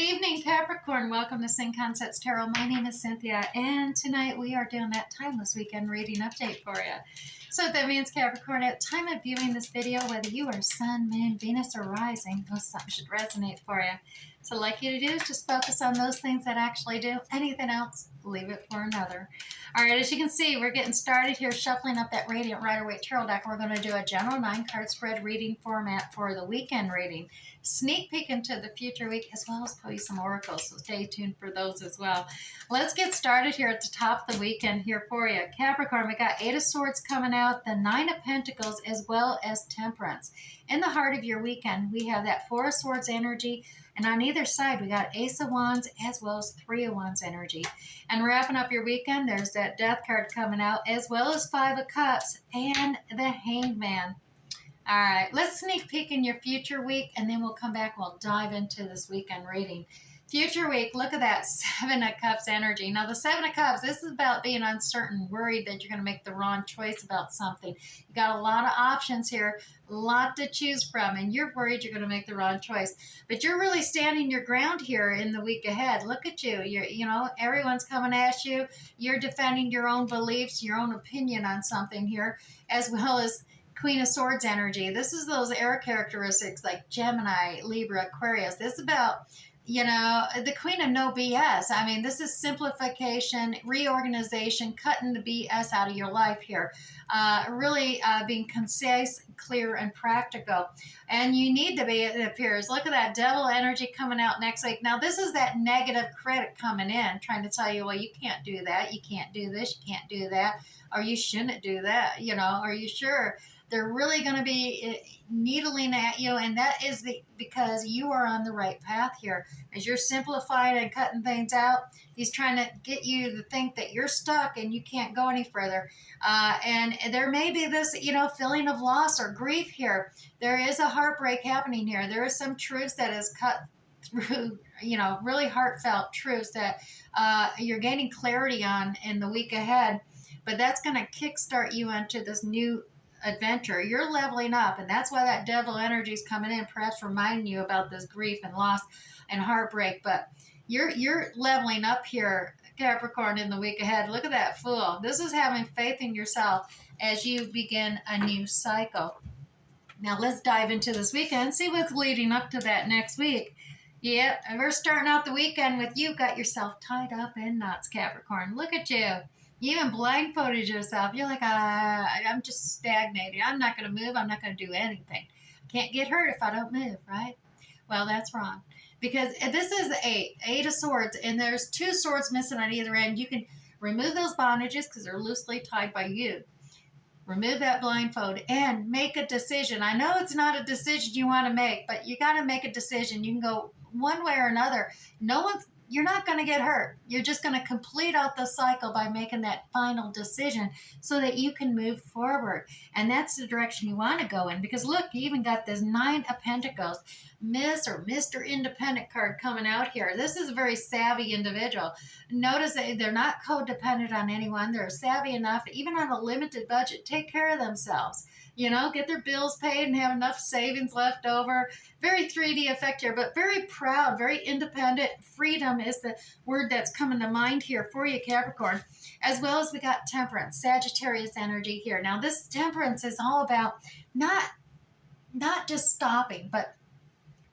evening, Capricorn. Welcome to Sing Concepts Tarot. My name is Cynthia, and tonight we are doing that timeless weekend reading update for you. So what that means, Capricorn, at the time of viewing this video, whether you are Sun, Moon, Venus, or Rising, something should resonate for you. So what I'd like you to do is just focus on those things that actually do. Anything else, leave it for another. All right, as you can see, we're getting started here, shuffling up that Radiant Rider-Waite Tarot deck. We're going to do a general 9-card spread reading format for the weekend reading. Sneak peek into the future week, as well as pull you some oracles, so stay tuned for those as well. Let's get started here at the top of the weekend here for you. Capricorn, we got 8 of Swords coming out, the 9 of Pentacles, as well as Temperance. In the heart of your weekend, we have that 4 of Swords energy, and on either side, we got Ace of Wands as well as 3 of Wands energy. And wrapping up your weekend, there's that Death card coming out, as well as 5 of Cups and the Hanged Man. All right, let's sneak peek in your future week, and then we'll come back and we'll dive into this weekend reading. Future week, look at that 7 of Cups energy. Now, the 7 of Cups, this is about being uncertain, worried that you're going to make the wrong choice about something. You got a lot of options here, a lot to choose from, and you're worried you're going to make the wrong choice. But you're really standing your ground here in the week ahead. Look at you. Everyone's coming at you. You're defending your own beliefs, your own opinion on something here, as well as Queen of Swords energy. This is those air characteristics like Gemini, Libra, Aquarius. This is about, the Queen of no BS. I mean, this is simplification, reorganization, cutting the BS out of your life here. Really being concise, clear, and practical. And you need to be, it appears. Look at that Devil energy coming out next week. Now, this is that negative critic coming in, trying to tell you, well, you can't do that. You can't do this. You can't do that. Or you shouldn't do that. Are you sure? They're really going to be needling at you, and that is because you are on the right path here. As you're simplifying and cutting things out, he's trying to get you to think that you're stuck and you can't go any further. And there may be this, feeling of loss or grief here. There is a heartbreak happening here. There is some truths that is cut through, really heartfelt truths that you're gaining clarity on in the week ahead. But that's going to kickstart you into this new adventure. You're leveling up, and that's why that Devil energy is coming in, perhaps reminding you about this grief and loss and heartbreak. But you're leveling up here, Capricorn, in the week ahead. Look at that Fool. This is having faith in yourself as you begin a new cycle. Now let's dive into this weekend, see what's leading up to that next week. Yeah, and we're starting out the weekend with you got yourself tied up in knots, Capricorn. Look at you. You even blindfolded yourself. You're like, I'm just stagnating. I'm not going to move. I'm not going to do anything. I can't get hurt if I don't move, right? Well, that's wrong. Because this is the 8 of Swords, and there's 2 swords missing on either end. You can remove those bondages because they're loosely tied by you. Remove that blindfold and make a decision. I know it's not a decision you want to make, but you got to make a decision. You can go one way or another. You're not going to get hurt. You're just going to complete out the cycle by making that final decision so that you can move forward. And that's the direction you want to go in. Because look, you even got this 9 of Pentacles, Miss or Mr. Independent card coming out here. This is a very savvy individual. Notice that they're not codependent on anyone. They're savvy enough, even on a limited budget, take care of themselves. Get their bills paid and have enough savings left over. Very 3D effect here, but very proud, very independent. Freedom is the word that's coming to mind here for you, Capricorn. As well as we got Temperance, Sagittarius energy here. Now, this Temperance is all about not just stopping, but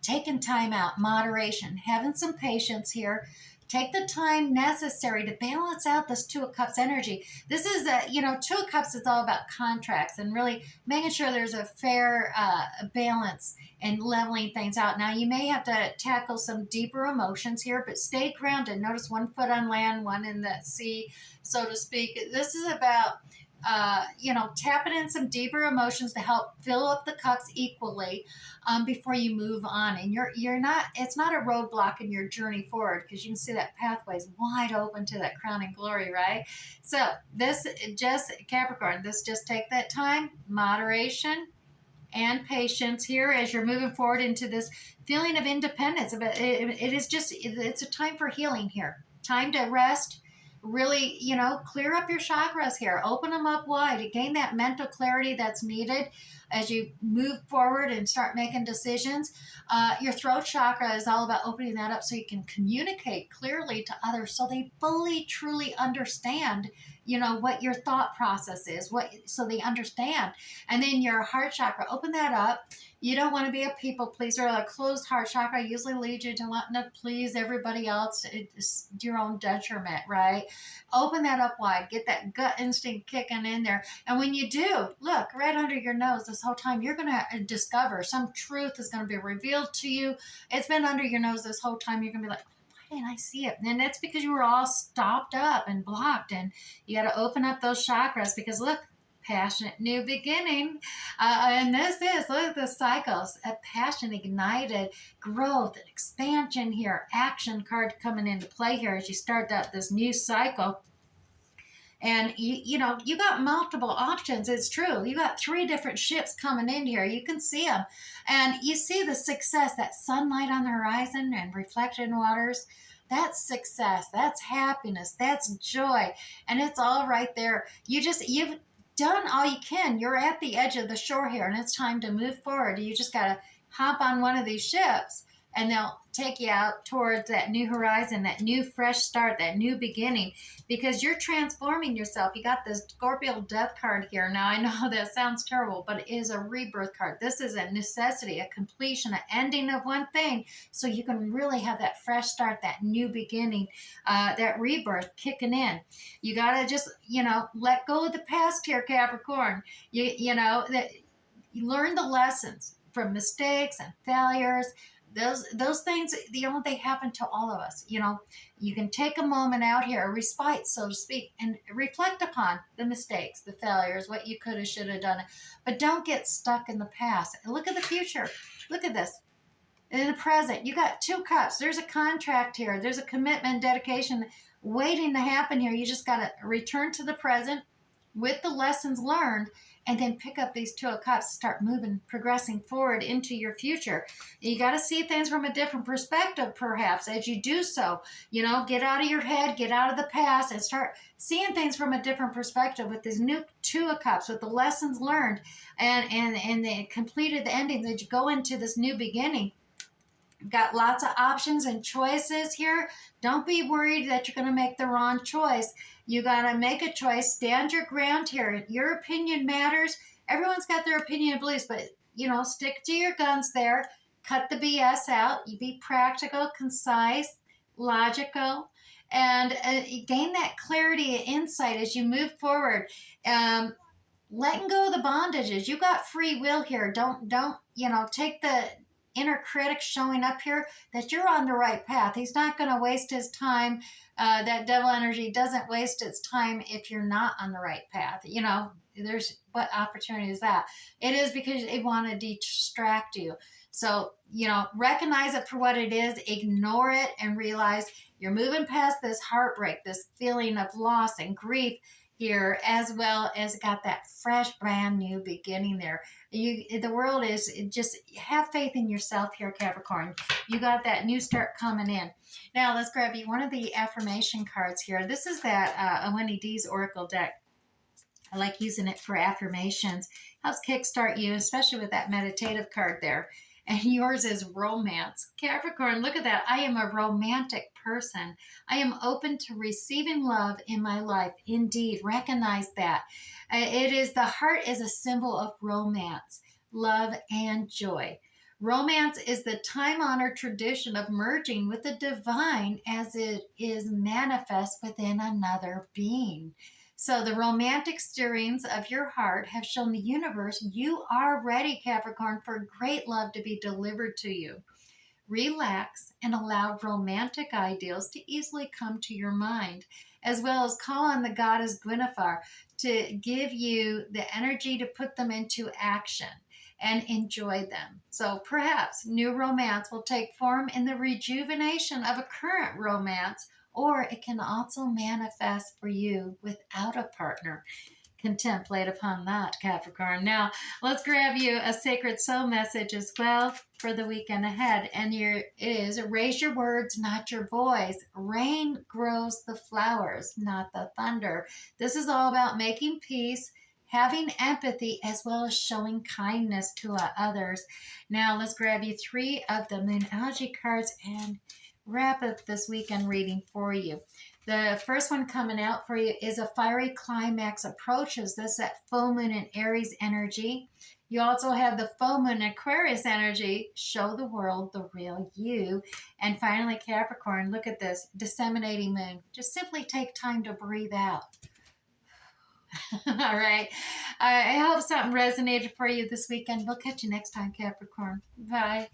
taking time out, moderation, having some patience here. Take the time necessary to balance out this 2 of Cups energy. This is 2 of Cups is all about contracts and really making sure there's a fair balance and leveling things out. Now, you may have to tackle some deeper emotions here, but stay grounded. Notice 1 foot on land, 1 in the sea, so to speak. This is about tapping in some deeper emotions to help fill up the cups equally before you move on. And it's not a roadblock in your journey forward, because you can see that pathway is wide open to that crowning glory, right? So Capricorn, just take that time, moderation, and patience here as you're moving forward into this feeling of independence. It's a time for healing here, time to rest. Really, clear up your chakras here. Open them up wide to gain that mental clarity that's needed. as you move forward and start making decisions. Your throat chakra is all about opening that up so you can communicate clearly to others so they fully, truly understand, what your thought process is, so they understand. And then your heart chakra, open that up. You don't want to be a people pleaser. A closed heart chakra usually leads you to wanting to please everybody else. It's your own detriment, right? Open that up wide. Get that gut instinct kicking in there. And when you do, look right under your nose this whole time, you're going to discover some truth is going to be revealed to you. It's been under your nose this whole time. You're going to be like, why didn't I see it? And that's because you were all stopped up and blocked. And you got to open up those chakras because look, passionate new beginning. And this is, look at the cycles, a passion ignited growth and expansion here, action card coming into play here as you start out this new cycle. And you got multiple options. It's true. You got 3 different ships coming in here. You can see them. And you see the success, that sunlight on the horizon and reflected waters. That's success. That's happiness. That's joy. And it's all right there. You've done all you can. You're at the edge of the shore here, and it's time to move forward. You just got to hop on one of these ships, and they'll take you out towards that new horizon, that new fresh start, that new beginning, because you're transforming yourself. You got this Scorpio death card here. Now, I know that sounds terrible, but it is a rebirth card. This is a necessity, a completion, an ending of one thing, so you can really have that fresh start, that new beginning, that rebirth kicking in. You got to just, let go of the past here, Capricorn. That you learn the lessons from mistakes and failures. Those things, they happen to all of us. You can take a moment out here, a respite, so to speak, and reflect upon the mistakes, the failures, what you could have, should have done. But don't get stuck in the past. Look at the future. Look at this. In the present, you got 2 cups. There's a contract here. There's a commitment, dedication waiting to happen here. You just got to return to the present with the lessons learned, and then pick up these 2 of cups, start moving, progressing forward into your future. You got to see things from a different perspective, perhaps, as you do so. Get out of your head, get out of the past, and start seeing things from a different perspective with this new 2 of cups, with the lessons learned and the completed endings as you go into this new beginning. Got lots of options and choices here. Don't be worried that you're going to make the wrong choice. You got to make a choice. Stand your ground here. Your opinion matters. Everyone's got their opinion and beliefs, but, stick to your guns there. Cut the BS out. You be practical, concise, logical, and gain that clarity and insight as you move forward. Letting go of the bondages. You got free will here. Don't, take the inner critic showing up here that you're on the right path. He's not going to waste his time. That devil energy doesn't waste its time if you're not on the right path. There's what opportunity is that? It is because they want to distract you. So, recognize it for what it is, ignore it, and realize you're moving past this heartbreak, this feeling of loss and grief here, as well as got that fresh, brand new beginning there. The world is just, have faith in yourself here, Capricorn. You got that new start coming in. Now, let's grab you one of the affirmation cards here. This is that Winnie D's Oracle deck. I like using it for affirmations. Helps kickstart you, especially with that meditative card there. And yours is romance. Capricorn, look at that. I am a romantic person. I am open to receiving love in my life. Indeed, recognize that. The heart is a symbol of romance, love, and joy. Romance is the time-honored tradition of merging with the divine as it is manifest within another being. So the romantic stirrings of your heart have shown the universe you are ready, Capricorn, for great love to be delivered to you. Relax and allow romantic ideals to easily come to your mind, as well as call on the goddess Guinevere to give you the energy to put them into action and enjoy them. So perhaps new romance will take form in the rejuvenation of a current romance, or it can also manifest for you without a partner. Contemplate upon that, Capricorn. Now, let's grab you a sacred soul message as well for the weekend ahead. And it is, raise your words, not your voice. Rain grows the flowers, not the thunder. This is all about making peace, having empathy, as well as showing kindness to others. Now, let's grab you 3 of the Moonology cards and wrap up this weekend reading for you. The first one coming out for you is a fiery climax approaches. That's that full moon in Aries energy. You also have the full moon Aquarius energy. Show the world the real you. And finally, Capricorn, look at this disseminating moon. Just simply take time to breathe out. All right. I hope something resonated for you this weekend. We'll catch you next time, Capricorn. Bye.